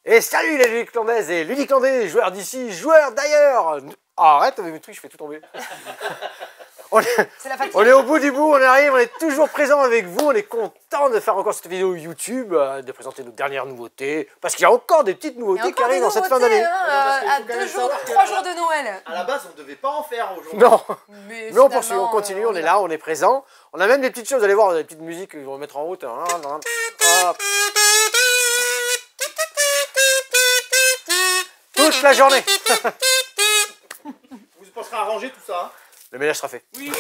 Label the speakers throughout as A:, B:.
A: Et salut les Ludiclandaises et Ludiclandais, joueurs d'ici, joueurs d'ailleurs. Arrête avec mes trucs, je fais tout tomber. On est au bout du bout, on arrive, on est toujours présent avec vous, on est content de faire encore cette vidéo YouTube, de présenter nos dernières nouveautés, parce qu'il y a encore des petites nouveautés qui arrivent dans cette fin d'année.
B: À 3 jours de Noël.
C: À la base, on ne devait pas en faire aujourd'hui.
A: Non, mais on poursuit, on continue, on est là, on est présent. On a même des petites choses, vous allez voir, des petites musiques qu'ils vont mettre en route. Hop. Toute la journée.
C: Vous penserez à ranger tout ça. Hein.
A: Le ménage sera fait.
D: Oui,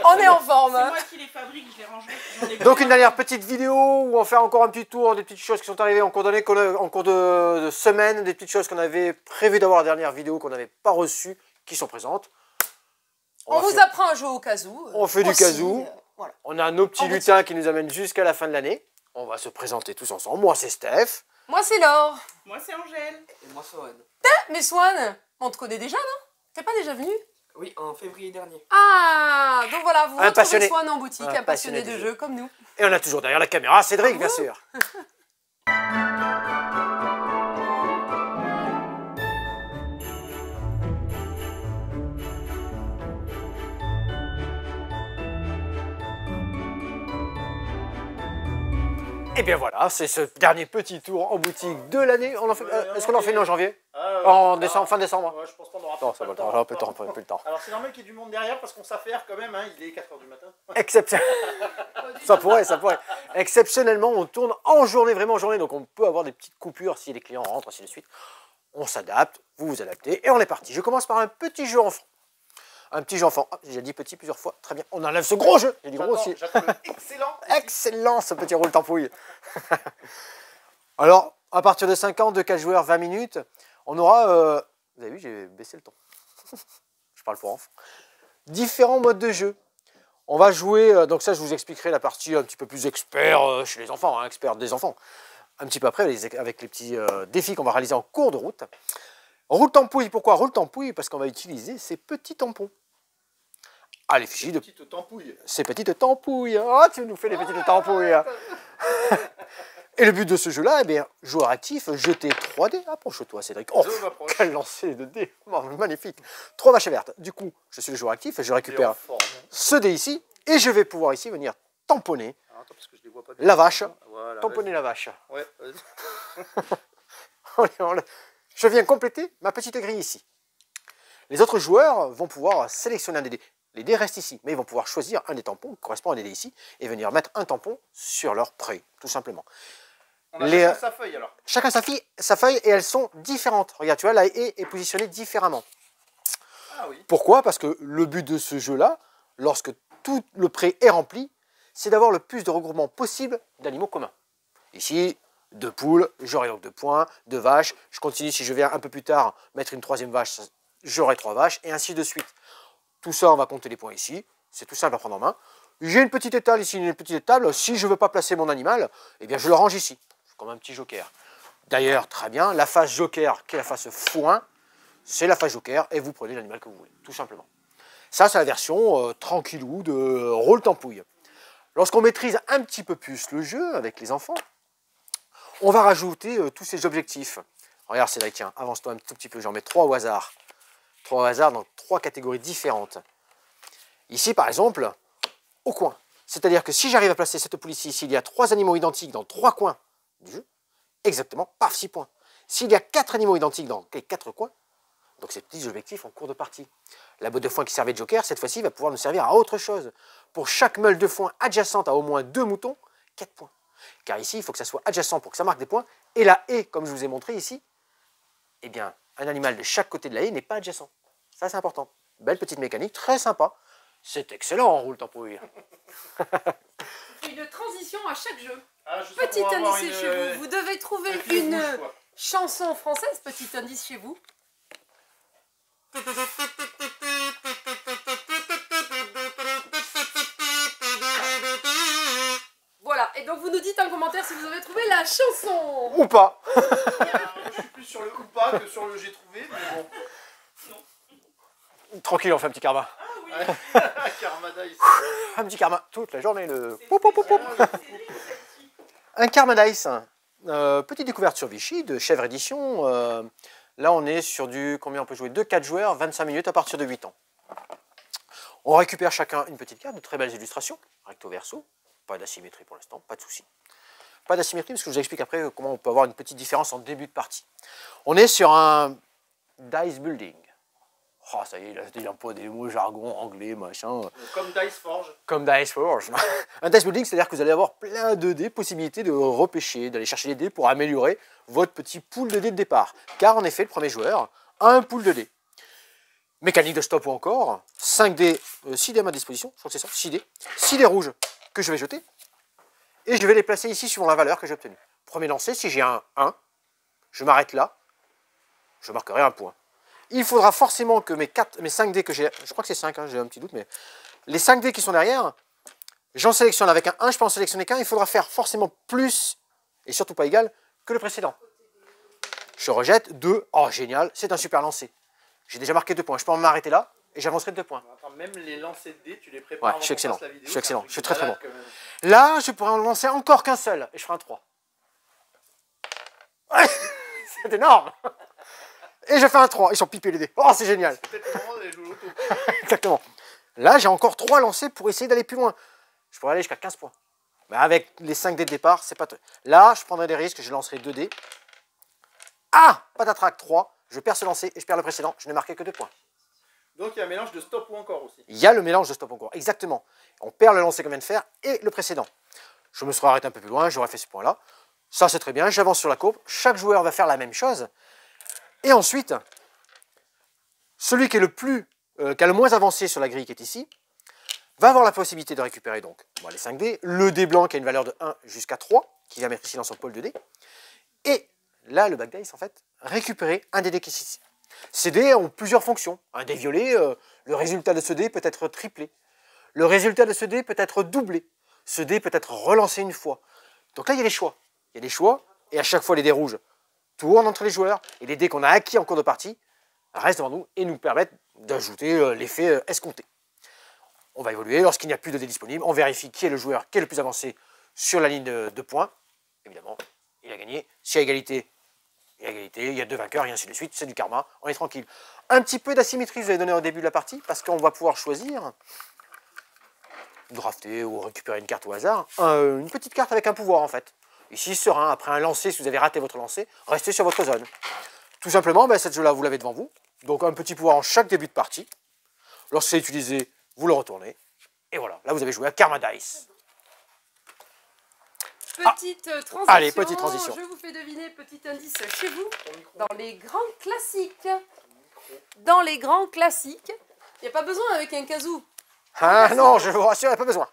B: on est en forme.
D: C'est moi qui les fabrique, je les range.
A: Donc une dernière petite vidéo où on fait encore un petit tour des petites choses qui sont arrivées en cours d'année, en cours de semaine, des petites choses qu'on avait prévu d'avoir la dernière vidéo qu'on n'avait pas reçues, qui sont présentes.
B: On vous apprend à jouer au casou.
A: On fait du casou.
B: Voilà.
A: On a nos petits lutins qui nous amènent jusqu'à la fin de l'année. On va se présenter tous ensemble. Moi c'est Steph.
B: Moi c'est Laure.
D: Moi c'est Angèle.
E: Et moi Swan.
B: Mais Swan, on te connaît déjà, non? T'es pas déjà venu?
E: Oui, en février dernier.
B: Ah, donc voilà, vous retrouvez
A: passionné.
B: Swan en boutique, un passionné de jeu comme nous.
A: Et on a toujours derrière la caméra Cédric, bien sûr. Et bien voilà, c'est ce dernier petit tour en boutique de l'année. Est-ce qu'on en fait une en janvier? En décembre, fin décembre?
C: Ouais, je pense qu'on aura
A: Non, ça va le temps, un peu le temps.
C: Alors c'est normal qu'il y ait du monde derrière parce qu'on s'affaire quand même, hein, il est 4 h du matin.
A: Ça pourrait. Exceptionnellement, on tourne en journée, vraiment en journée, donc on peut avoir des petites coupures si les clients rentrent, ainsi de suite. On s'adapte, vous vous adaptez, et on est parti. Je commence par un petit jeu enfant. Un petit jeu enfant. Ah, j'ai dit petit plusieurs fois, très bien. On enlève ce gros jeu. J'ai dit gros aussi.
C: Excellent.
A: Excellent ce petit rôle tampouille. Alors, à partir de 5 ans, de 4 joueurs, 20 minutes, on aura, vous avez vu, j'ai baissé le ton. Je parle pour enfants. Différents modes de jeu. On va jouer, donc ça je vous expliquerai la partie un petit peu plus expert chez les enfants, hein, expert des enfants. Un petit peu après, avec les petits défis qu'on va réaliser en cours de route. Roule tampouille, pourquoi roule tampouille? Parce qu'on va utiliser ces petits tampons. Ah, les fichiers de
C: petites tampouilles.
A: Ces petites tampouilles. Oh, tu nous fais les petites tampouilles. Et le but de ce jeu-là, eh bien, joueur actif, jeter 3 dés. Approche-toi, Cédric. Oh, quel lancer de dés. Oh, magnifique. 3 vaches vertes. Du coup, je suis le joueur actif et je récupère ce dé ici. Et je vais pouvoir ici venir tamponner la vache. Voilà, tamponner la vache.
C: Ouais,
A: je viens compléter ma petite grille ici. Les autres joueurs vont pouvoir sélectionner un des dés. Les dés restent ici, mais ils vont pouvoir choisir un des tampons qui correspond à des dés ici et venir mettre un tampon sur leur prêt, tout simplement.
C: On a chacun sa feuille alors.
A: Chacun sa feuille et elles sont différentes. Regarde, tu vois, la haie est positionnée différemment.
C: Ah oui.
A: Pourquoi? Parce que le but de ce jeu-là, lorsque tout le prêt est rempli, c'est d'avoir le plus de regroupement possible d'animaux communs. Ici, 2 poules, j'aurai donc 2 points, 2 vaches. Je continue, si je viens un peu plus tard mettre une 3e vache, j'aurai 3 vaches, et ainsi de suite. Tout ça, on va compter les points ici. C'est tout simple à prendre en main. J'ai une petite étale ici, une petite étable. Si je ne veux pas placer mon animal, eh bien, je le range ici, comme un petit joker. D'ailleurs, très bien, la face joker, qui est la face foin, c'est la face joker, et vous prenez l'animal que vous voulez, tout simplement. Ça, c'est la version tranquillou de rôle tampouille. Lorsqu'on maîtrise un petit peu plus le jeu avec les enfants, on va rajouter tous ces objectifs. Regarde, Cédric, tiens, avance-toi un tout petit peu, j'en mets 3 au hasard. 3 au hasard dans 3 catégories différentes. Ici, par exemple, au coin. C'est-à-dire que si j'arrive à placer cette poule ici, s'il y a 3 animaux identiques dans 3 coins du jeu, exactement, paf, 6 points. S'il y a 4 animaux identiques dans les 4 coins, donc ces petits objectifs en cours de partie. La botte de foin qui servait de joker, cette fois-ci, va pouvoir nous servir à autre chose. Pour chaque meule de foin adjacente à au moins 2 moutons, 4 points. Car ici, il faut que ça soit adjacent pour que ça marque des points. Et la haie, comme je vous ai montré ici, eh bien, un animal de chaque côté de la haie n'est pas adjacent. Ça, c'est important. Belle petite mécanique, très sympa. C'est excellent en roule tampouille.
B: Une transition à chaque jeu.
C: Ah,
B: petit indice chez vous. Vous devez trouver une chanson française, petit indice chez vous. Voilà, et donc vous nous dites en commentaire si vous avez trouvé la chanson.
A: Ou pas.
C: Je suis plus sur le ou pas que sur le j'ai trouvé, mais bon.
A: Tranquille, on fait un petit karma.
C: Ah oui. Karma dice.
A: Un petit karma toute la journée. Un karma dice. petite découverte sur Vichy de Chèvre Édition. Là, on est sur du, combien on peut jouer 2-4 joueurs, 25 minutes à partir de 8 ans. On récupère chacun une petite carte, de très belles illustrations, recto verso. Pas d'asymétrie pour l'instant, pas de souci. Pas d'asymétrie, parce que je vous explique après comment on peut avoir une petite différence en début de partie. On est sur un dice building. Oh, ça y est, il a pas des mots jargon anglais, machin.
C: Comme Dice Forge.
A: Comme Dice Forge. Un dice building, c'est-à-dire que vous allez avoir plein de dés, possibilité de repêcher, d'aller chercher des dés pour améliorer votre petit pool de dés de départ. Car en effet, le premier joueur a un pool de dés. Mécanique de stop ou encore, 5 dés, 6 dés à ma disposition, je crois que c'est ça, 6 dés. 6 dés rouges que je vais jeter. Et je vais les placer ici suivant la valeur que j'ai obtenue. Premier lancer, si j'ai un 1, je m'arrête là, je marquerai un point. Il faudra forcément que mes 5 dés que j'ai, je crois que c'est 5, hein, j'ai un petit doute, mais les 5 dés qui sont derrière, j'en sélectionne avec un 1, je peux en sélectionner qu'un, il faudra faire forcément plus, et surtout pas égal, que le précédent. Je rejette 2, oh génial, c'est un super lancer. J'ai déjà marqué 2 points, je peux m'arrêter là, et j'avancerai de 2 points.
C: Attends, même les lancers de dés, tu les prépares.
A: Ouais, je suis excellent, je suis excellent, je suis très très bon.
C: Quand même.
A: Là, je pourrais en lancer encore qu'un seul, et je ferai un 3. C'est énorme. Et je fais un 3, ils sont pipés les dés. Oh, c'est génial.
C: C'est peut-être le moment d'aller jouer au loto.
A: Exactement. Là, j'ai encore 3 lancés pour essayer d'aller plus loin. Je pourrais aller jusqu'à 15 points. Mais avec les 5 dés de départ, c'est pas... Là, je prendrai des risques, je lancerai 2 dés. Ah, patatrac, 3. Je perds ce lancer et je perds le précédent. Je n'ai marqué que 2 points.
C: Donc il y a un mélange de stop ou encore aussi.
A: Il y a le mélange de stop encore, exactement. On perd le lancer qu'on vient de faire et le précédent. Je me serais arrêté un peu plus loin, j'aurais fait ce point-là. Ça, c'est très bien. J'avance sur la courbe. Chaque joueur va faire la même chose. Et ensuite, celui qui est qui a le moins avancé sur la grille qui est ici, va avoir la possibilité de récupérer donc les 5 dés, le dé blanc qui a une valeur de 1 jusqu'à 3, qui vient mettre ici dans son pôle de dés, et là, le back dice, en fait, récupérer un des dés qui est ici. Ces dés ont plusieurs fonctions. Un dé violet, le résultat de ce dé peut être triplé. Le résultat de ce dé peut être doublé. Ce dé peut être relancé une fois. Donc là, il y a des choix. Il y a des choix, et à chaque fois, les dés rouges tournent entre les joueurs, et les dés qu'on a acquis en cours de partie restent devant nous et nous permettent d'ajouter l'effet escompté. On va évoluer. Lorsqu'il n'y a plus de dés disponibles, on vérifie qui est le joueur qui est le plus avancé sur la ligne de points. Évidemment, il a gagné. Si à égalité, il y a 2 vainqueurs, et ainsi de suite. C'est du karma, on est tranquille. Un petit peu d'asymétrie, je vous ai donné au début de la partie, parce qu'on va pouvoir choisir, drafter ou récupérer une carte au hasard, une petite carte avec un pouvoir en fait. Ici, serein, après un lancer, si vous avez raté votre lancer, restez sur votre zone. Tout simplement, cette jeu-là, vous l'avez devant vous. Donc un petit pouvoir en chaque début de partie. Lorsque c'est utilisé, vous le retournez. Et voilà, là vous avez joué à Karma Dice.
B: Petite transition.
A: Allez, petite transition.
B: Je vous fais deviner, petit indice chez vous, dans les grands classiques. Dans les grands classiques, il n'y a pas besoin avec un kazoo.
A: Ah non, je vous rassure, il n'y a pas besoin.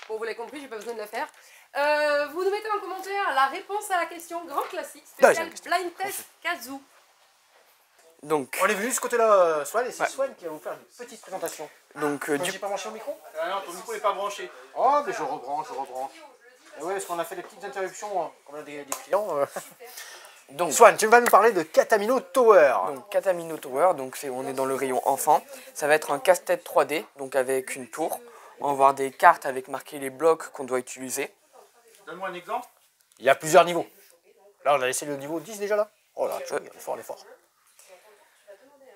B: Bon, vous l'avez compris, j'ai pas besoin de la faire. Vous nous mettez en commentaire la réponse à la question grand classique spécial blind test kazoo.
E: Donc,
A: On est venu de ce côté-là, Swan, et c'est Swan qui va vous faire une petite présentation.
E: donc
A: J'ai pas branché au micro?
C: Ah non, ton micro n'est pas branché.
A: Oh, mais je rebranche. Et oui, parce qu'on a fait des petites interruptions, on a des clients.
E: donc,
A: Swan, tu vas nous parler de Katamino Tower.
E: donc Katamino Tower, donc on est dans le rayon enfant. Ça va être un casse-tête 3D, donc avec une tour. On va avoir des cartes avec marqué les blocs qu'on doit utiliser.
C: Donne-moi un exemple.
A: Il y a plusieurs niveaux. Là, on a laissé le niveau 10 déjà là. Oh là, on est fort.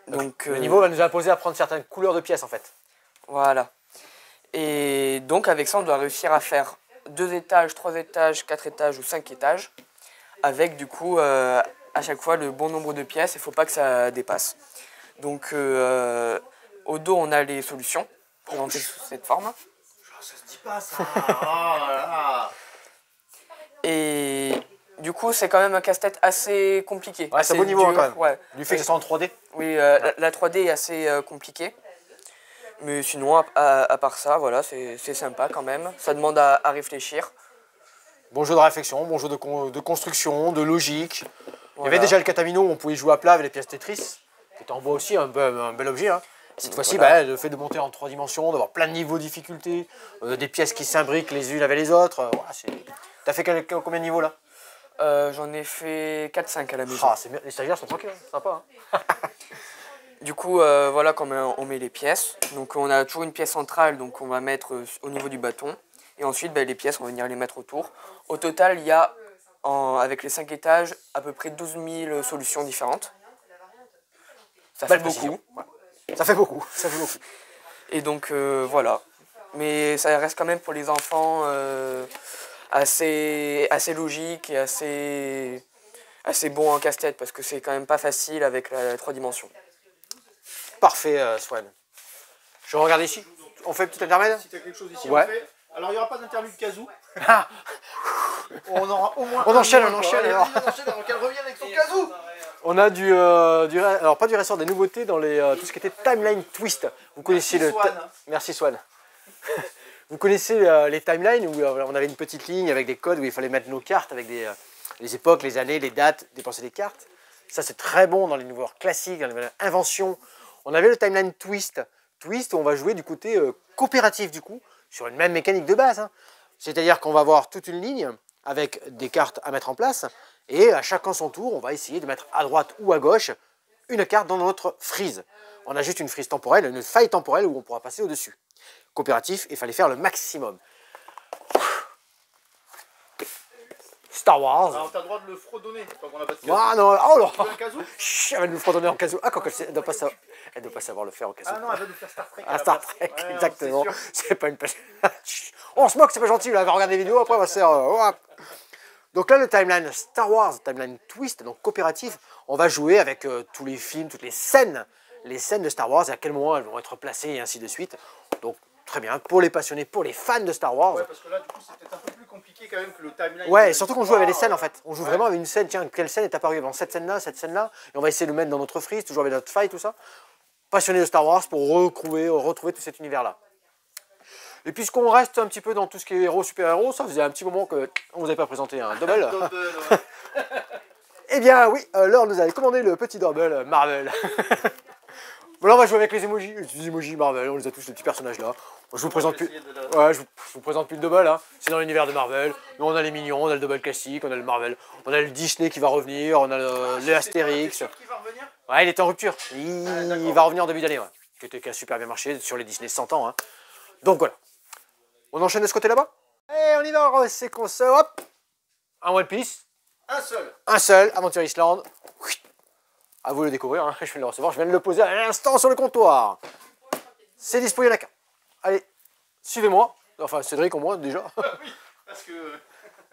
E: Donc,
A: Le niveau va nous imposer à prendre certaines couleurs de pièces en fait.
E: voilà. Et donc avec ça, on doit réussir à faire 2 étages, 3 étages, 4 étages ou 5 étages. Avec du coup, à chaque fois, le bon nombre de pièces. Il ne faut pas que ça dépasse. Donc au dos, on a les solutions présentées sous cette forme.
C: Ça se dit pas ça. Oh là là.
E: Et du coup, c'est quand même un casse-tête assez compliqué.
A: Ouais, c'est
E: assez
A: un beau niveau
E: dur,
A: quand même.
E: ouais.
A: Du fait que ce soit en 3D.
E: Oui, la 3D est assez compliquée. Mais sinon, à part ça, voilà, c'est sympa quand même. Ça demande à réfléchir.
A: Bon jeu de réflexion, bon jeu de construction, de logique. Il y
E: Voilà.
A: avait déjà le Katamino où on pouvait jouer à plat avec les pièces Tetris, qui était en bois aussi, un bel objet. Hein. Cette fois-ci,
E: Voilà.
A: le fait de monter en 3 dimensions, d'avoir plein de niveaux de difficulté, des pièces qui s'imbriquent les unes avec les autres. T'as fait combien de niveaux là?
E: J'en ai fait 4-5 à la maison.
A: Ah, c'est bien. Les stagiaires sont tranquilles, hein. Sympa. Hein.
E: Du coup, voilà comment on met les pièces. Donc on a toujours une pièce centrale, donc on va mettre au niveau du bâton. Et ensuite, les pièces, on va venir les mettre autour. Au total, il y a, avec les 5 étages, à peu près 12 000 solutions différentes. Ça fait beaucoup.
A: Ouais. Ça fait beaucoup, ça fait beaucoup.
E: Et donc, voilà. Mais ça reste quand même pour les enfants assez logique et assez bon en casse-tête, parce que c'est quand même pas facile avec la 3 dimensions.
A: Parfait, Swan. Je regarde ici. On fait un petit intermède?
C: Si tu as quelque chose ici,
A: Ouais.
C: on fait. Alors, il n'y aura pas d'interlude casou.
A: Ah,
C: On aura au moins.
A: On enchaîne, on
C: quoi.
A: enchaîne,
C: Allez,
A: alors.
C: vas-y, on enchaîne avant qu'elle revienne avec son casou.
A: on a alors pas du ressort, des nouveautés dans tout ce qui était timeline twist. Vous connaissez
C: Merci, Swan.
A: Merci Swan. Vous connaissez les timelines où on avait une petite ligne avec des codes où il fallait mettre nos cartes avec les époques, les années, les dates, dépenser des cartes. Ça c'est très bon dans les nouveaux classiques, dans les nouvelles inventions. On avait le timeline twist. Twist où on va jouer du côté coopératif du coup, sur une même mécanique de base. Hein. C'est-à-dire qu'on va avoir toute une ligne avec des cartes à mettre en place et à chacun son tour, on va essayer de mettre à droite ou à gauche une carte dans notre frise. On a juste une frise temporelle, une faille temporelle où on pourra passer au-dessus. Coopératif, il fallait faire le maximum. Star Wars.
C: Alors, t'as le droit de le fredonner. Tant qu'on n'a pas de casou.
A: Ah non, oh là.
C: Tu veux un casou?
A: Chut, elle va nous fredonner en casou. Ah, elle ne doit pas savoir le faire en casou.
C: Ah non, elle va nous faire Star Trek. à
A: Ah,
C: la
A: Star
C: place.
A: Trek,
C: Ouais,
A: exactement.
C: c'est sûr.
A: C'est pas une on se moque, c'est pas gentil, là, on va regarder des vidéos, après on va se faire... Donc là, le timeline Star Wars, timeline twist, donc coopératif, on va jouer avec tous les films, toutes les scènes de Star Wars, et à quel moment elles vont être placées, et ainsi de suite. Donc, très bien, pour les passionnés, pour les fans de Star Wars.
C: Ouais, parce que là, du coup, c'est peut-être un peu plus compliqué quand même que le timeline.
A: Ouais, et surtout qu'on joue avec les scènes en
C: Ouais.
A: fait. On joue vraiment avec une scène, tiens, quelle scène est apparue avant cette scène-là, et on va essayer de le mettre dans notre frise, toujours avec notre faille, tout ça. Passionné de Star Wars pour retrouver tout cet univers-là. Et puisqu'on reste un petit peu dans tout ce qui est héros, super-héros, ça faisait un petit moment qu'on ne vous avait pas présenté un double.
C: Double, ouais.
A: Eh bien oui, Laure nous avait commandé le petit double Marvel. Bon, là on va jouer avec les emojis Marvel, on les a tous, les petits personnages là. Je vous présente plus. Ouais, je vous présente plus le double, hein. C'est dans l'univers de Marvel. Nous on a les mignons, on a le double classique, on a le Marvel, on a le Disney qui va revenir, on a le Astérix.
C: Sûr qu'il va revenir?
A: Ouais, il était en rupture. Il va revenir en début d'année, ouais. Qui a super bien marché sur les Disney 100 ans. Hein. Donc voilà. On enchaîne de ce côté là-bas? Et on y va, c'est qu'on se... Hop. Un One Piece.
C: Un seul.
A: Un seul, Aventure Island. À vous de le découvrir, hein. Je viens de le recevoir, je viens de le poser à l'instant sur le comptoir. C'est dispo, il y en a qu'un. Allez, suivez-moi. Enfin, Cédric au moins déjà.
C: Oui, parce que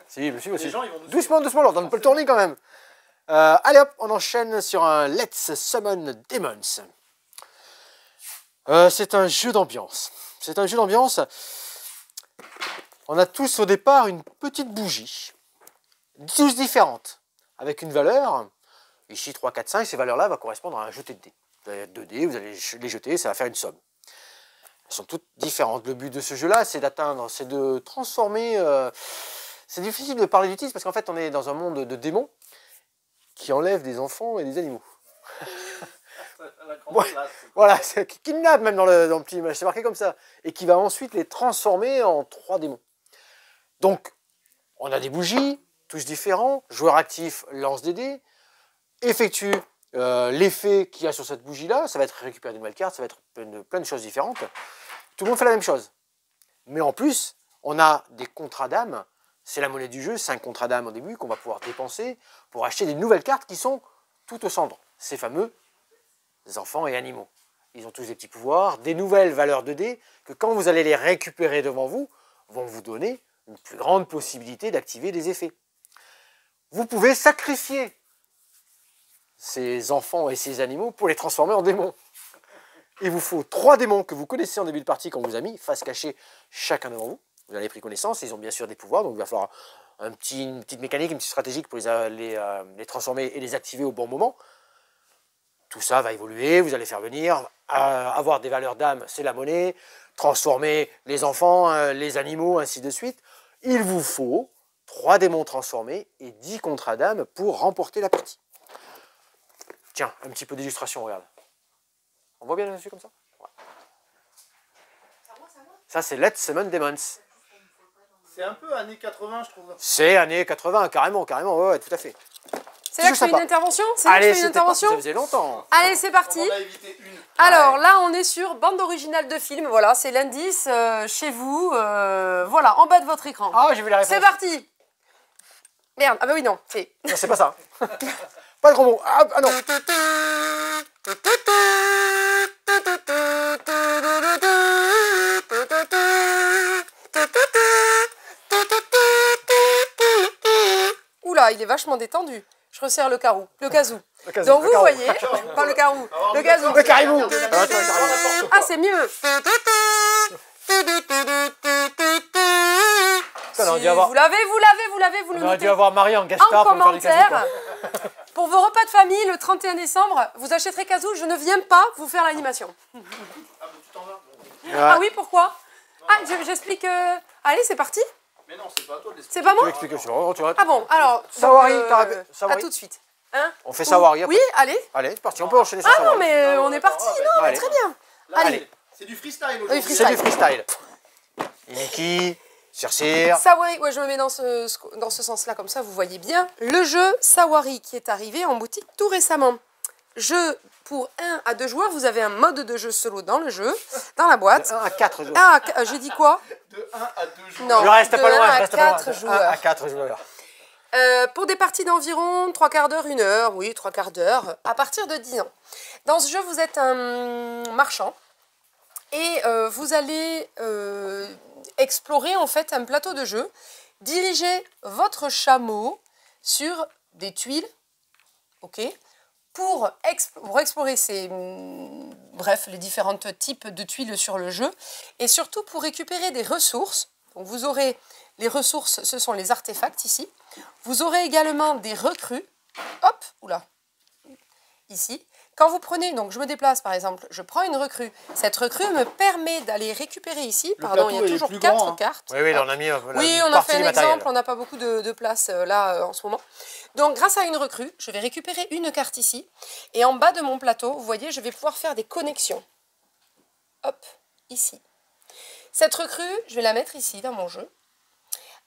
A: Si, je me suis aussi.
C: les gens, ils vont nous
A: Doucement, doucement, on donne pas le tourner quand même. Allez hop, on enchaîne sur un Let's Summon Demons. C'est un jeu d'ambiance. C'est un jeu d'ambiance. On a tous au départ une petite bougie. 12 différentes. Avec une valeur. Ici 3, 4, 5. Ces valeurs-là vont correspondre à un jeté de dés. Vous avez 2 dés, vous allez les jeter, ça va faire une somme. Elles sont toutes différentes. Le but de ce jeu-là, c'est d'atteindre, c'est de transformer... c'est difficile de parler du titre parce qu'en fait, on est dans un monde de démons qui enlèvent des enfants et des animaux.
C: la grande
A: Ouais.
C: place.
A: Voilà, c'est qui kidnappe même dans le petit image, c'est marqué comme ça. Et qui va ensuite les transformer en 3 démons. Donc, on a des bougies, tous différents. Joueur actif lance des dés, effectue l'effet qu'il y a sur cette bougie-là. Ça va être récupérer des nouvelles cartes, ça va être plein de choses différentes. Tout le monde fait la même chose. Mais en plus, on a des contrats d'âme. C'est la monnaie du jeu, 5 contrats d'âme au début qu'on va pouvoir dépenser pour acheter des nouvelles cartes qui sont toutes au centre. Ces fameux enfants et animaux. Ils ont tous des petits pouvoirs, des nouvelles valeurs de dés que quand vous allez les récupérer devant vous, vont vous donner une plus grande possibilité d'activer des effets. Vous pouvez sacrifier ces enfants et ces animaux pour les transformer en démons. Il vous faut 3 démons que vous connaissez en début de partie qu'on vous a mis, face cachée chacun devant vous. Vous avez pris connaissance, ils ont bien sûr des pouvoirs, donc il va falloir une petite mécanique, une petite stratégie pour les transformer et les activer au bon moment. Tout ça va évoluer, vous allez faire venir, avoir des valeurs d'âme, c'est la monnaie, transformer les enfants, les animaux, ainsi de suite. Il vous faut 3 démons transformés et 10 contrats d'âme pour remporter la partie. Tiens, un petit peu d'illustration, regarde. On voit bien là-dessus comme ça? Ouais. Ça, c'est Let's Summon Demons.
C: C'est un peu années 80, je trouve.
A: C'est années 80, carrément, ouais, tout à fait.
B: C'est là que je fais
A: sympa.
B: une intervention? C'est là que je
A: Allez,
B: fais une
A: c'était parti,
B: intervention?
A: ça faisait longtemps.
B: Allez, c'est parti.
C: On en a évité une.
B: Alors là, on est sur bande originale de film. Voilà, c'est l'indice chez vous. Voilà, en bas de votre écran.
A: Ah, j'ai vu la réponse.
B: C'est parti. Merde, ah bah oui, non, c'est...
A: Non, c'est pas ça. Pas de gros mots. Ah, ah non.
B: Oula, il est vachement détendu. Je resserre le carreau, le casou.
A: Le casou,
B: Donc
A: le
B: vous
A: carreau.
B: voyez, pas le carreau, le casou.
A: Le caribou.
B: Ah, c'est mieux.
A: On aurait
B: Si
A: dû avoir,
B: vous l'avez, vous le
A: on aurait dû
B: notez
A: avoir Marie en guest
B: en
A: star pour nous faire du casou, quoi.
B: commentaire. Pour vos repas de famille, le 31 décembre, vous achèterez casou, je ne viens pas vous faire l'animation.
C: Ah, mais tu t'en vas.
B: Ah oui, pourquoi? Ah, j'explique... Allez, c'est parti.
C: Mais non, c'est pas à toi de
B: C'est
C: l'expliquer.
B: pas
A: Tu
B: moi?
A: expliques sur. Tu vois.
B: Ah bon, alors...
A: Sawari,
B: donc,
A: t'as répé-
B: à
A: Sawari.
B: tout de suite. Hein?
A: On fait Sawari après.
B: Oui, allez.
A: Allez, c'est parti. On peut enchaîner sur
B: Ah non,
A: Sawari.
B: mais on est parti, non, mais
A: Allez.
B: très bien.
C: Là,
B: Allez.
C: c'est du freestyle
B: Oui,
C: aujourd'hui.
B: freestyle.
A: C'est du freestyle. Niki, Circir.
B: Sawari, ouais, je me mets dans ce sens-là, comme ça, vous voyez bien. Le jeu Sawari qui est arrivé en boutique tout récemment. Jeu pour 1 à 2 joueurs, vous avez un mode de jeu solo dans le jeu, dans la boîte.
A: 1 à 4 joueurs.
B: Ah, j'ai dit quoi?
C: De 1 à 2 jours.
B: Non,
A: Je reste
B: de
A: pas loin,
B: 1
A: je
B: à
A: reste pas loin.
B: 4
A: 1
B: joueurs.
A: à 4 joueurs.
B: Pour des parties d'environ 3 quarts d'heure, 1 heure, oui, 3 quarts d'heure, à partir de 10 ans. Dans ce jeu, vous êtes un marchand et vous allez explorer en fait un plateau de jeu, diriger votre chameau sur des tuiles, ok, pour explorer bref, les différents types de tuiles sur le jeu et surtout pour récupérer des ressources. Donc vous aurez les ressources, ce sont les artefacts ici. Vous aurez également des recrues. Hop, oula, ici. Quand vous prenez, donc je me déplace par exemple, je prends une recrue. Cette recrue me permet d'aller récupérer ici, pardon, il y a
C: plateau, il est
B: toujours
C: plus
B: 4
C: grand, hein.
B: cartes.
A: Oui, on a mis voilà,
B: Oui,
A: une
B: on a
A: partie
B: fait
A: du
B: un
A: matériel.
B: exemple, on n'a pas beaucoup de place là en ce moment. Donc grâce à une recrue, je vais récupérer une carte ici. Et en bas de mon plateau, vous voyez, je vais pouvoir faire des connexions. Hop, ici. Cette recrue, je vais la mettre ici dans mon jeu.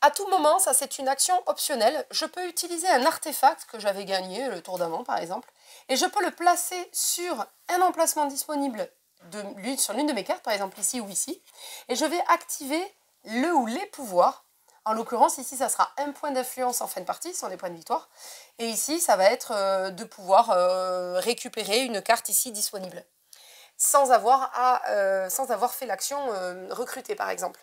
B: À tout moment, ça c'est une action optionnelle, je peux utiliser un artefact que j'avais gagné le tour d'avant par exemple, et je peux le placer sur un emplacement disponible sur l'une de mes cartes, par exemple ici ou ici, et je vais activer le ou les pouvoirs. En l'occurrence, ici, ça sera un point d'influence en fin de partie, ce sont des points de victoire, et ici, ça va être de pouvoir récupérer une carte ici disponible, sans avoir fait l'action recruter par exemple.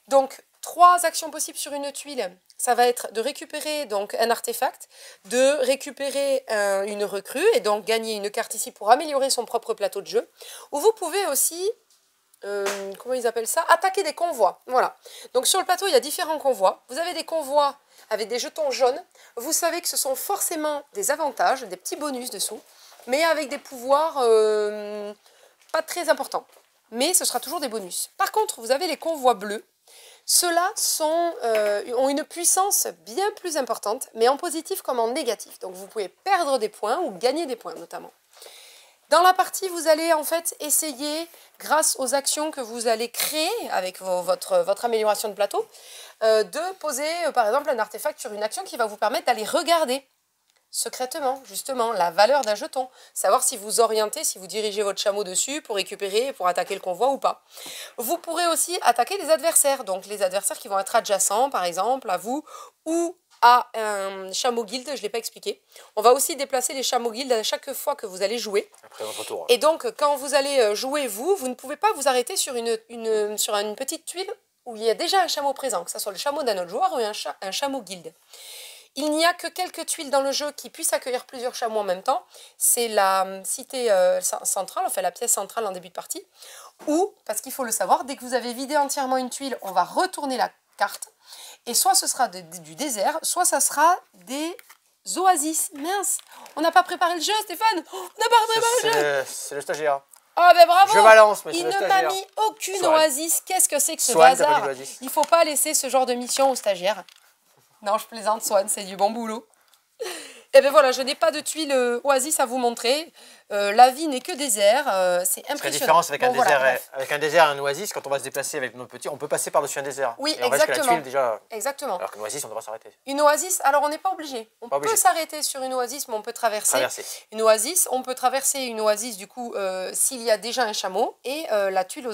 B: Donc, 3 actions possibles sur une tuile, ça va être de récupérer donc un artefact, de récupérer une recrue et donc gagner une carte ici pour améliorer son propre plateau de jeu. Ou vous pouvez aussi, comment ils appellent ça, attaquer des convois. Voilà. Donc sur le plateau, il y a différents convois. Vous avez des convois avec des jetons jaunes. Vous savez que ce sont forcément des avantages, des petits bonus dessous, mais avec des pouvoirs pas très importants. Mais ce sera toujours des bonus. Par contre, vous avez les convois bleus. Ceux-là ont une puissance bien plus importante, mais en positif comme en négatif. Donc vous pouvez perdre des points ou gagner des points notamment. Dans la partie, vous allez en fait essayer, grâce aux actions que vous allez créer avec votre amélioration de plateau, de poser par exemple un artefact sur une action qui va vous permettre d'aller regarder secrètement, justement, la valeur d'un jeton. Savoir si vous orientez, si vous dirigez votre chameau dessus pour récupérer, pour attaquer le convoi ou pas. Vous pourrez aussi attaquer des adversaires, donc les adversaires qui vont être adjacents, par exemple, à vous ou à un chameau guild, je ne l'ai pas expliqué. On va aussi déplacer les chameaux guild à chaque fois que vous allez jouer.
A: Après votre tour.
B: Et donc, quand vous allez jouer, vous ne pouvez pas vous arrêter sur une petite tuile où il y a déjà un chameau présent, que ce soit le chameau d'un autre joueur ou un chameau guild. Il n'y a que quelques tuiles dans le jeu qui puissent accueillir plusieurs chameaux en même temps. C'est la cité centrale, enfin la pièce centrale en début de partie. Ou, parce qu'il faut le savoir, dès que vous avez vidé entièrement une tuile, on va retourner la carte. Et soit ce sera du désert, soit ça sera des oasis. Mince, on n'a pas préparé le jeu, Stéphane. On n'a pas préparé le jeu.
A: C'est le stagiaire.
B: Ah ben bravo.
A: Je balance, mais c'est
B: Il
A: le
B: ne m'a
A: stagiaire.
B: mis aucune
A: Swan.
B: oasis. Qu'est-ce que c'est que ce
A: Swan, t'as pas
B: bazar?
A: dit l'oasis.
B: Il ne faut pas laisser ce genre de mission aux stagiaires. Non, je plaisante, Swan, c'est du bon boulot. Et bien voilà, je n'ai pas de tuiles Oasis à vous montrer. La vie n'est que désert. C'est
A: Parce que la
B: impressionnant.
A: différence avec,
B: Bon,
A: un
B: voilà,
A: désert,
B: bref.
A: avec un désert et un oasis, quand on va se déplacer avec nos petits, on peut passer par-dessus un désert.
B: Oui,
A: Et en reste que la
B: exactement.
A: tuile, déjà,
B: Exactement.
A: alors qu'une oasis, on devra s'arrêter.
B: Une oasis, alors on n'est pas obligé. On
A: Pas
B: peut
A: obligé.
B: s'arrêter sur une oasis, mais on peut traverser. Une oasis, on peut traverser une oasis du coup s'il y a déjà un chameau et la tuile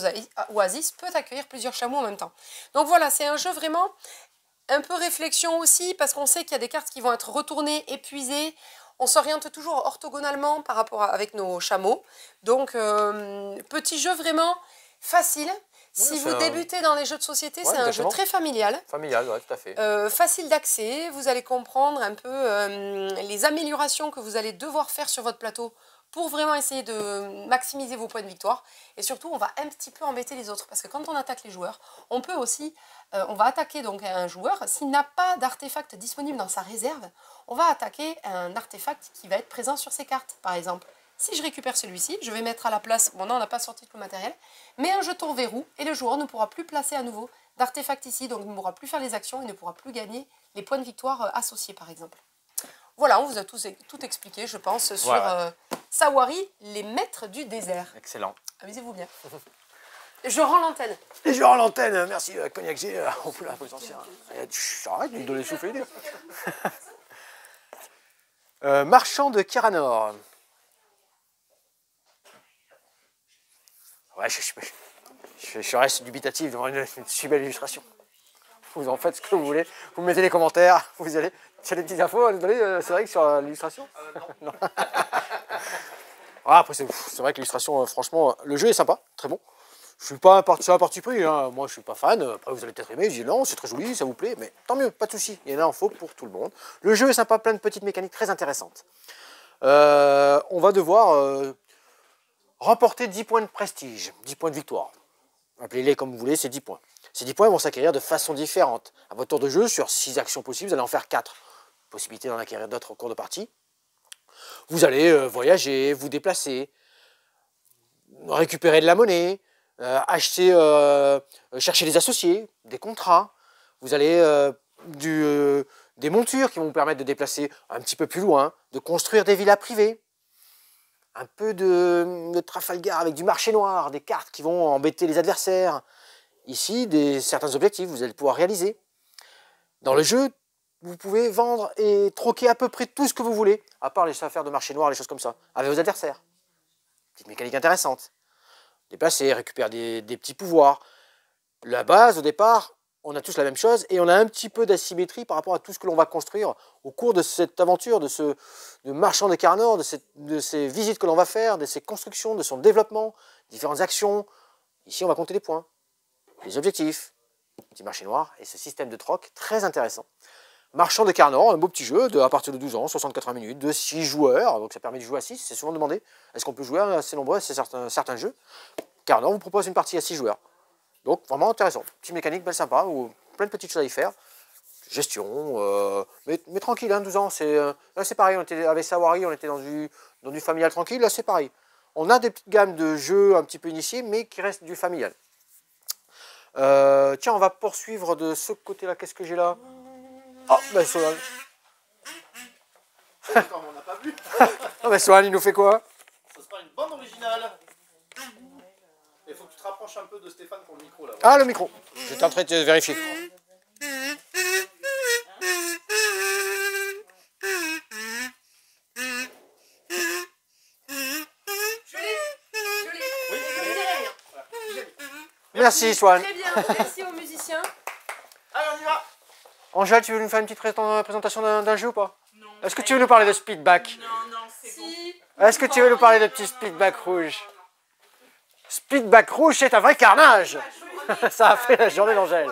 B: oasis peut accueillir plusieurs chameaux en même temps. Donc voilà, c'est un jeu vraiment un peu réflexion aussi parce qu'on sait qu'il y a des cartes qui vont être retournées, épuisées. On s'oriente toujours orthogonalement par rapport avec nos chameaux. Donc petit jeu vraiment facile. Si vous débutez dans les jeux de société, c'est un jeu très familial.
A: Familial, ouais, tout à fait.
B: Facile d'accès, vous allez comprendre un peu les améliorations que vous allez devoir faire sur votre plateau pour vraiment essayer de maximiser vos points de victoire. Et surtout, on va un petit peu embêter les autres. Parce que quand on attaque les joueurs, on peut aussi... on va attaquer donc un joueur. S'il n'a pas d'artefact disponible dans sa réserve, on va attaquer un artefact qui va être présent sur ses cartes, par exemple. Si je récupère celui-ci, je vais mettre à la place... Bon, non, on n'a pas sorti tout le matériel. Mais un jeton verrou, et le joueur ne pourra plus placer à nouveau d'artefact ici. Donc, il ne pourra plus faire les actions et ne pourra plus gagner les points de victoire associés, par exemple. Voilà, on vous a tout expliqué, je pense, sur Sawari, les maîtres du désert.
A: Excellent.
B: Amusez-vous bien. Je rends l'antenne.
A: Et je rends l'antenne, merci Cognac G. On peut la poser arrête de donner souffler. Marchand de Kiranor. Ouais, je reste dubitatif devant une si belle illustration. Vous en faites ce que vous voulez. Vous mettez les commentaires. Vous allez. Tu as des petites infos à nous donner, c'est vrai que sur l'illustration non. Après, c'est vrai que l'illustration, franchement, le jeu est sympa, très bon. Je suis pas un parti pris, hein. Moi je suis pas fan. Après, vous allez peut-être aimer. Je dis non, c'est très joli, ça vous plaît, mais tant mieux, pas de souci. Il y en a en faut pour tout le monde. Le jeu est sympa, plein de petites mécaniques très intéressantes. On va devoir remporter 10 points de prestige, 10 points de victoire. Appelez-les comme vous voulez, c'est 10 points. Ces 10 points vont s'acquérir de façon différente. À votre tour de jeu, sur 6 actions possibles, vous allez en faire 4. Possibilité d'en acquérir d'autres au cours de partie. Vous allez voyager, vous déplacer, récupérer de la monnaie, acheter, chercher des associés, des contrats. Vous allez des montures qui vont vous permettre de déplacer un petit peu plus loin, de construire des villas privées. Un peu de Trafalgar avec du marché noir, des cartes qui vont embêter les adversaires. Ici, certains objectifs, vous allez pouvoir réaliser. Dans le jeu, vous pouvez vendre et troquer à peu près tout ce que vous voulez, à part les affaires de marché noir, les choses comme ça, avec vos adversaires. Petite mécanique intéressante. Déplacer, récupérer des petits pouvoirs. La base, au départ, on a tous la même chose et on a un petit peu d'asymétrie par rapport à tout ce que l'on va construire au cours de cette aventure, de marchand de Kiranor, de ces visites que l'on va faire, de ces constructions, de son développement, différentes actions. Ici, on va compter les points, les objectifs, petit marché noir et ce système de troc très intéressant. Marchand de Kiranor, un beau petit jeu à partir de 12 ans, 60-80 minutes, de 6 joueurs, donc ça permet de jouer à 6, c'est souvent demandé. Est-ce qu'on peut jouer assez nombreux, c'est certains jeux. Kiranor vous propose une partie à 6 joueurs. Donc vraiment intéressant, petite mécanique, belle sympa, ou plein de petites choses à y faire. Gestion, mais tranquille, hein, 12 ans, là c'est pareil, on était avec Sawari, on était dans du familial tranquille, là c'est pareil. On a des petites gammes de jeux un petit peu initiés, mais qui restent du familial. Tiens, on va poursuivre de ce côté-là, qu'est-ce que j'ai là? Oh, ben Solal.
C: Comme on n'a pas vu.
A: Oh, ben Solal, il nous fait quoi?
C: Ça sera une bande originale. Il faut que tu te rapproches un peu de Stéphane pour le micro là.
A: Ah, le micro. J'étais en train de vérifier. Merci, Swan.
B: Très bien, merci aux musiciens.
C: Allez, on y va.
A: Angèle, tu veux nous faire une petite présentation d'un jeu ou pas?
D: Non.
A: Est-ce que tu veux nous parler de Speedback?
D: Non, c'est bon.
B: Si.
A: Est-ce que tu veux nous parler de petit Speedback rouge? Speedback rouge, c'est un vrai carnage. Ça a fait la journée d'Angèle.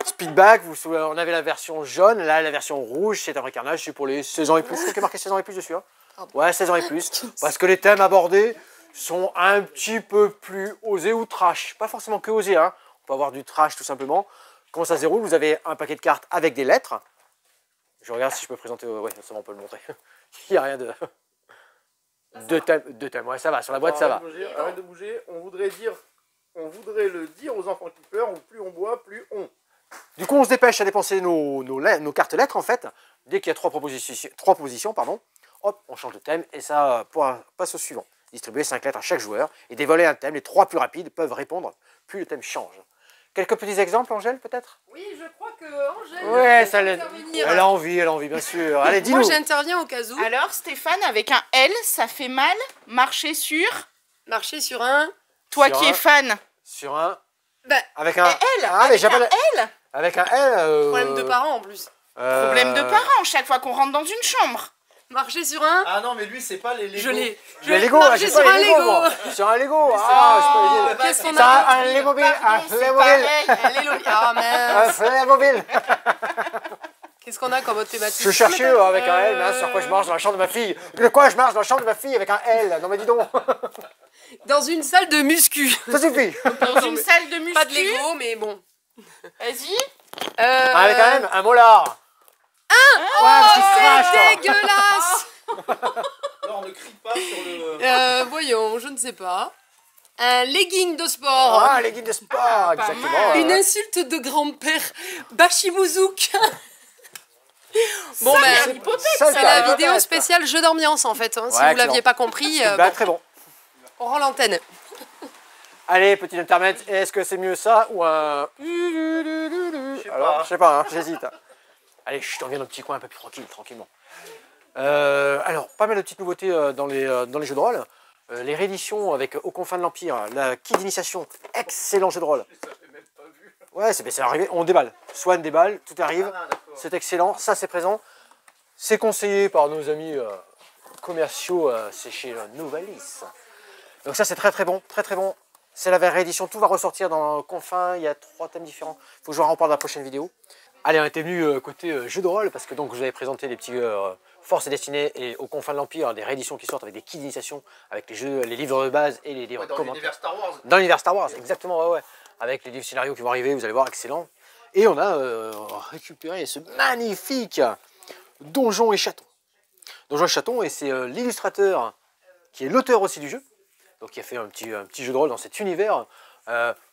A: Speedback, on avait la version jaune, là la version rouge, c'est un vrai carnage, c'est pour les 16 ans et plus. Je crois qu'il y a marqué 16 ans et plus dessus. Hein. Ouais, 16 ans et plus. Parce que les thèmes abordés sont un petit peu plus osés ou trash. Pas forcément que osés, hein. On peut avoir du trash tout simplement. Comment ça se déroule? Vous avez un paquet de cartes avec des lettres. Je regarde si je peux présenter. Ouais, ça on peut le montrer. Il n'y a rien de. Deux thèmes, ouais, ça va. Sur la boîte, ça va.
C: Arrête de bouger. On voudrait le dire aux enfants qui pleurent, ou plus on boit, plus on.
A: Du coup, on se dépêche à dépenser nos cartes lettres, en fait. Dès qu'il y a trois positions, pardon, hop, on change de thème et ça passe au suivant. Distribuer 5 lettres à chaque joueur et dévoiler un thème. Les 3 plus rapides peuvent répondre, puis le thème change. Quelques petits exemples, Angèle, peut-être?
B: Oui, je crois que Angèle.
A: Ouais, ça
B: intervenir.
A: elle a envie, bien sûr. Allez, dis-nous.
B: Moi, j'interviens au cas où.
D: Alors, Stéphane, avec un L, ça fait mal. Marcher sur.
B: Marcher sur un.
D: Toi
A: Sur
D: qui
A: un.
D: es fan.
A: Sur un...
B: Ben,
A: Avec un...
D: L.
A: Ah, mais
D: Avec
A: j'appelle...
D: un L.
A: Avec un L...
B: problème de parents en plus.
D: Problème de parents, chaque fois qu'on rentre dans une chambre.
B: Marcher sur un.
C: Ah non, mais lui, c'est pas les Lego.
B: Je l'ai.
A: Les Lego,
B: Marcher
A: j'ai
B: sur
A: pas
B: un
A: les Lego,
B: Lego.
A: moi. Sur un Lego. Ah, je peux les dire.
B: Qu'est-ce qu'on
A: Ça,
B: a
A: un Lego mobile. Un
D: Pardon, c'est
A: Lego
D: pareil.
A: mobile.
B: Allez, Ah
A: Un
B: mince.
A: Lego mobile.
B: Qu'est-ce qu'on a comme autre thématique?
A: Je cherchais avec un L, mais sur quoi je marche dans la chambre de ma fille. De quoi je marche dans la chambre de ma fille avec un L? Non mais dis donc.
B: Dans une salle de muscu.
A: Ça suffit.
D: Dans une salle de muscu.
B: Pas de Lego, mais bon.
D: Vas-y.
A: Avec un M, un molar. Ouais,
B: C'est
A: crache, toi.
B: dégueulasse.
C: Non, ne crie pas sur le...
B: Voyons, je ne sais pas. Un legging de sport.
A: Ah, les guides de sport, exactement.
B: Une insulte de grand-père. Bachimouzouk. Bon, ben,
A: Ça,
B: c'est la vidéo spéciale jeu d'ambiance en fait. Hein, si
A: Ouais,
B: vous l'aviez
A: excellent.
B: pas compris,
A: Bah,
B: bon,
A: très bon.
B: on rend l'antenne.
A: Allez, petit intermède, est-ce que c'est mieux ça ou un... Alors, je sais pas, hein, j'hésite. Allez, je t'en viens dans le petit coin un peu plus tranquillement. Alors, pas mal de petites nouveautés dans les jeux de rôle. Les rééditions avec Aux confins de l'Empire, la kit d'initiation, excellent jeu de rôle. Ouais, c'est arrivé, on déballe. Swan déballe, tout arrive, c'est excellent, ça c'est présent. C'est conseillé par nos amis commerciaux, c'est chez Novalis. Donc ça c'est très bon, très bon. C'est la réédition, tout va ressortir dans Confins, il y a 3 thèmes différents. Il faut que je vous en parle dans la prochaine vidéo. Allez, on était venu côté jeu de rôle, parce que donc je vous avais présenté les petits Forces et Destinées et Aux confins de l'Empire, des rééditions qui sortent avec des kits d'initiation, avec les livres de base et les livres
C: Dans
A: commentaires.
C: l'univers Star Wars.
A: Dans l'univers Star Wars, exactement, ouais. Avec les livres scénarios qui vont arriver, vous allez voir, excellent. Et on a récupéré ce magnifique Donjons et Chatons. Donjons et Chatons, et c'est l'illustrateur qui est l'auteur aussi du jeu, donc qui a fait un petit jeu de rôle dans cet univers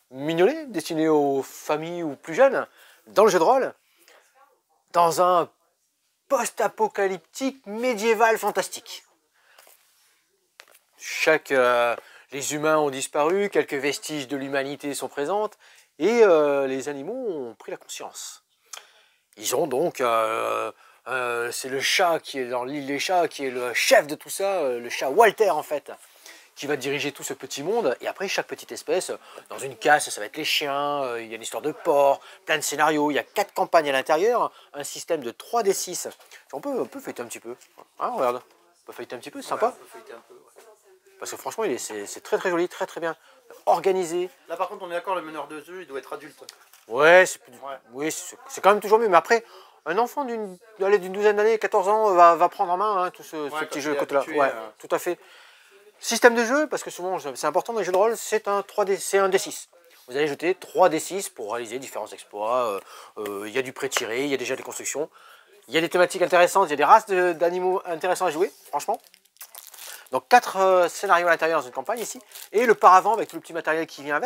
A: mignonné, destiné aux familles ou plus jeunes, dans le jeu de rôle, dans un post-apocalyptique médiéval fantastique. Les humains ont disparu, quelques vestiges de l'humanité sont présents, et les animaux ont pris la conscience. Ils ont donc, c'est le chat qui est dans l'île des chats, qui est le chef de tout ça, le chat Walter en fait, qui va diriger tout ce petit monde, et après chaque petite espèce, dans une casse, ça va être les chiens, il y a une histoire de porc, plein de scénarios, il y a 4 campagnes à l'intérieur, un système de 3d6. On peut feuilleter un petit peu, hein, regarde, on peut feuilleter un petit peu, c'est sympa.
C: Ouais, on peut feuilleter un peu, ouais.
A: Parce que franchement, c'est très joli, très bien organisé.
C: Là, par contre, on est d'accord, le meneur de jeu, il doit être adulte.
A: Ouais, oui, c'est quand même toujours mieux. Mais après, un enfant d'une douzaine d'années, 14 ans, va prendre en main hein, tout ce petit jeu côté-là. Ouais, tout à fait. Système de jeu, parce que souvent, c'est important dans les jeux de rôle, c'est un D6. Vous allez jeter 3D6 pour réaliser différents exploits. Il y a du pré-tiré, il y a déjà des constructions. Il y a des thématiques intéressantes, il y a des races d'animaux intéressants à jouer, franchement. Donc 4 scénarios à l'intérieur dans une campagne ici, et le paravent avec tout le petit matériel qui vient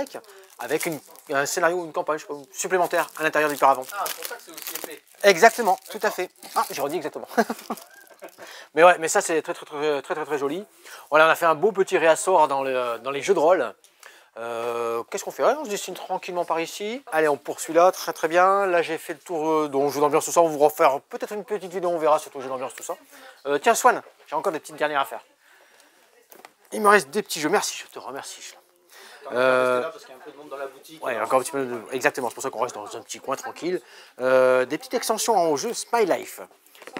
A: avec un scénario ou une campagne je sais pas, supplémentaire à l'intérieur du paravent.
C: Ah, c'est pour ça que c'est aussi épais.
A: Exactement, tout à fait. Ah, j'ai redit exactement. Mais ouais, mais ça c'est très joli. Voilà, on a fait un beau petit réassort dans les jeux de rôle. Qu'est-ce qu'on fait? On se dessine tranquillement par ici. Allez, on poursuit là, très bien. Là, j'ai fait le tour dont jeu d'ambiance, tout ça. On va vous refaire peut-être une petite vidéo, on verra sur le jeu d'ambiance, tout ça. Tiens, Swan, j'ai encore des petites dernières à faire. Il me reste des petits jeux. Merci, je te remercie.
C: Attends, on va rester là parce qu'il y a un peu de monde dans la boutique.
A: Ouais, encore un petit peu de... Exactement, c'est pour ça qu'on reste dans un petit coin tranquille. Des petites extensions au jeu Smile Life.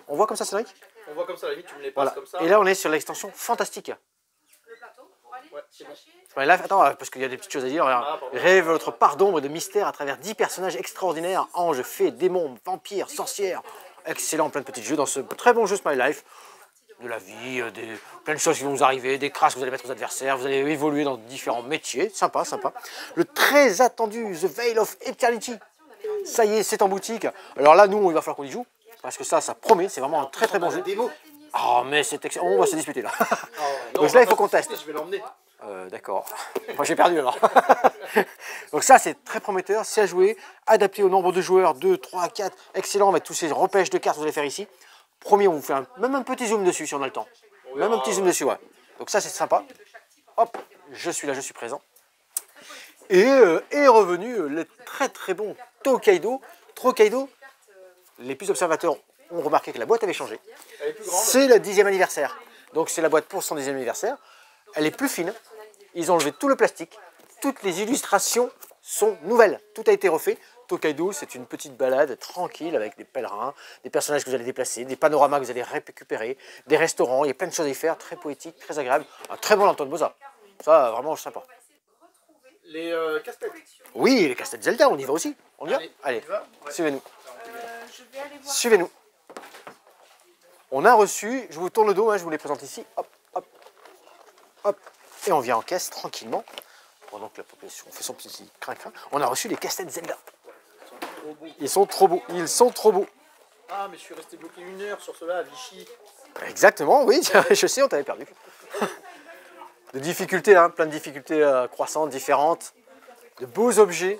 A: On voit comme ça, Cédric?
C: On voit comme ça, à la limite, tu me les passes
A: Voilà.
C: comme ça.
A: Et là, on est sur l'extension fantastique.
C: Ouais, c'est bon.
A: Smile Life, attends, parce qu'il y a des petites choses à dire. Regarde. Rêve votre part d'ombre et de mystère à travers 10 personnages extraordinaires, anges, fées, démons, vampires, sorcières. Excellent, plein de petits jeux dans ce très bon jeu Smile Life. De la vie, plein de choses qui vont vous arriver, des crashs que vous allez mettre aux adversaires, vous allez évoluer dans différents métiers, sympa. Le très attendu The Veil of Eternity, ça y est, c'est en boutique. Alors là, nous, il va falloir qu'on y joue, parce que ça promet, c'est vraiment un très bon jeu.
C: Démo.
A: Oh, mais c'est excellent, on va se disputer là.
C: Non,
A: Donc là, il faut qu'on teste.
C: Je vais l'emmener.
A: D'accord. Moi, j'ai perdu alors. Donc ça, c'est très prometteur, c'est à jouer, adapté au nombre de joueurs, 2, 3, 4, excellent, avec tous ces repêches de cartes que vous allez faire ici. Premier, on vous fait même un petit zoom dessus si on a le temps. Même un petit zoom dessus, ouais. Donc ça, c'est sympa. Hop, je suis là, je suis présent. Et est revenu le très très bon Tokaido. Tokaido, les plus observateurs ont remarqué que la boîte avait changé. C'est le 10e anniversaire. Donc c'est la boîte pour son 10e anniversaire. Elle est plus fine. Ils ont enlevé tout le plastique. Toutes les illustrations sont nouvelles. Tout a été refait. Tokaido, c'est une petite balade tranquille avec des pèlerins, des personnages que vous allez déplacer, des panoramas que vous allez récupérer, des restaurants. Il y a plein de choses à y faire. Très poétique, très agréable. Un très bon Antoine Boza. Ça, vraiment sympa.
C: Les casse-têtes.
A: Oui, les casse-têtes Zelda, on y va aussi. On y va? Allez,
C: Ouais.
A: suivez-nous.
D: Je vais aller voir.
A: Suivez-nous. On a reçu, je vous tourne le dos, hein, je vous les présente ici. Hop, hop, hop. Et on vient en caisse tranquillement. Pendant que la population fait son petit crin-crin. On a reçu les casse-têtes Zelda. Ils sont trop beaux. Ils sont trop beaux.
C: Ah, mais je suis resté bloqué 1 heure sur cela à Vichy.
A: Exactement, oui, je sais, on t'avait perdu. De difficultés, hein, plein de difficultés croissantes, différentes. De beaux objets.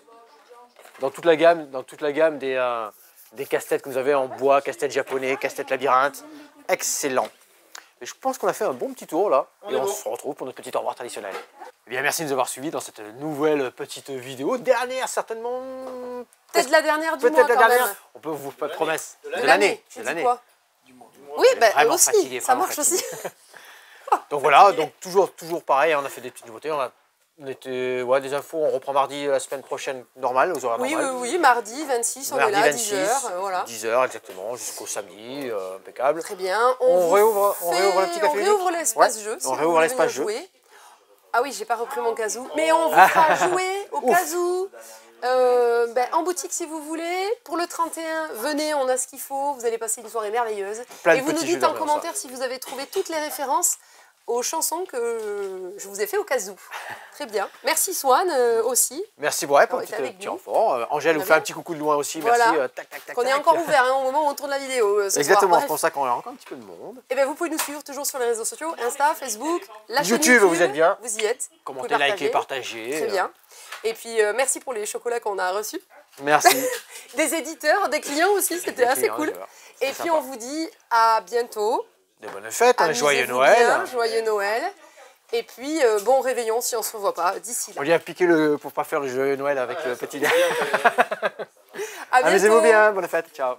A: Dans toute la gamme des casse-têtes que vous avez en bois, casse-tête japonais, casse-tête labyrinthe. Excellent. Et je pense qu'on a fait un bon petit tour là. Et on se retrouve pour notre petit au revoir traditionnel. Eh bien, merci de nous avoir suivis dans cette nouvelle petite vidéo. Dernière, certainement.
B: Peut-être la dernière du mois
A: Peut-être la
B: quand
A: dernière.
B: même.
A: On peut vous faire de promesse.
B: De l'année.
A: De
B: Tu
A: l'année.
B: dis quoi? Oui, ben
A: Vraiment
B: aussi,
A: fatigué,
B: ça
A: vraiment
B: marche
A: fatigué.
B: aussi.
A: Donc voilà, donc toujours pareil, on a fait des petites nouveautés. On était, ouais, des infos, on reprend mardi la semaine prochaine normale, aux horaires
B: Oui,
A: normales.
B: oui, mardi 26, on
A: Mardi
B: est là,
A: 26,
B: 10h, voilà.
A: 10h exactement, jusqu'au samedi, impeccable.
B: Très bien.
A: On
B: vous
A: réouvre le petit
B: on
A: café
B: réouvre
A: unique.
B: l'espace
A: Ouais,
B: jeu.
A: on
B: vous
A: réouvre
B: voulez
A: l'espace
B: venir
A: jeu.
B: jouer. Ah oui, j'ai pas repris mon casou. Mais on vous fera jouer au casou. En boutique si vous voulez. Pour le 31, venez, on a ce qu'il faut. Vous allez passer une soirée merveilleuse.
A: Plein de
B: Et vous nous
A: petits
B: dites
A: jeux
B: en
A: d'ambiance,
B: commentaire si vous avez trouvé toutes les références aux chansons que je vous ai fait au casou. Très bien. Merci Swan aussi.
A: Merci Bois pour
B: On
A: le
B: est avec
A: petit
B: nous.
A: renfort. Angèle
B: On
A: vous
B: a
A: fait un
B: bien.
A: petit coucou de loin aussi.
B: Voilà.
A: Merci. Tac, tac, tac,
B: Qu'on est
A: tac.
B: encore ouvert au moment où on tourne la vidéo. Ce
A: Exactement,
B: soir.
A: c'est pour ça qu'on a encore un petit peu de monde.
B: Et bien vous pouvez nous suivre toujours sur les réseaux sociaux, Insta, Facebook, la chaîne
A: YouTube, vous êtes bien.
B: Vous y êtes. Vous
A: Commentez,
B: pouvez
A: likez,
B: partager.
A: partagez.
B: Très bien. Et puis merci pour les chocolats qu'on a reçus.
A: Merci.
B: Des éditeurs, des clients aussi, c'était assez
A: clients,
B: cool.
A: voilà.
B: Et
A: C'est
B: puis
A: sympa.
B: on vous dit à bientôt.
A: De bonnes fêtes, un joyeux
B: Amusez-vous
A: Noël.
B: bien, joyeux Noël. Et puis bon réveillon si on se revoit pas d'ici là.
A: On vient piquer pour pas faire le joyeux Noël avec le petit.
B: À bientôt.
A: Amusez-vous bien, bonne fête, ciao.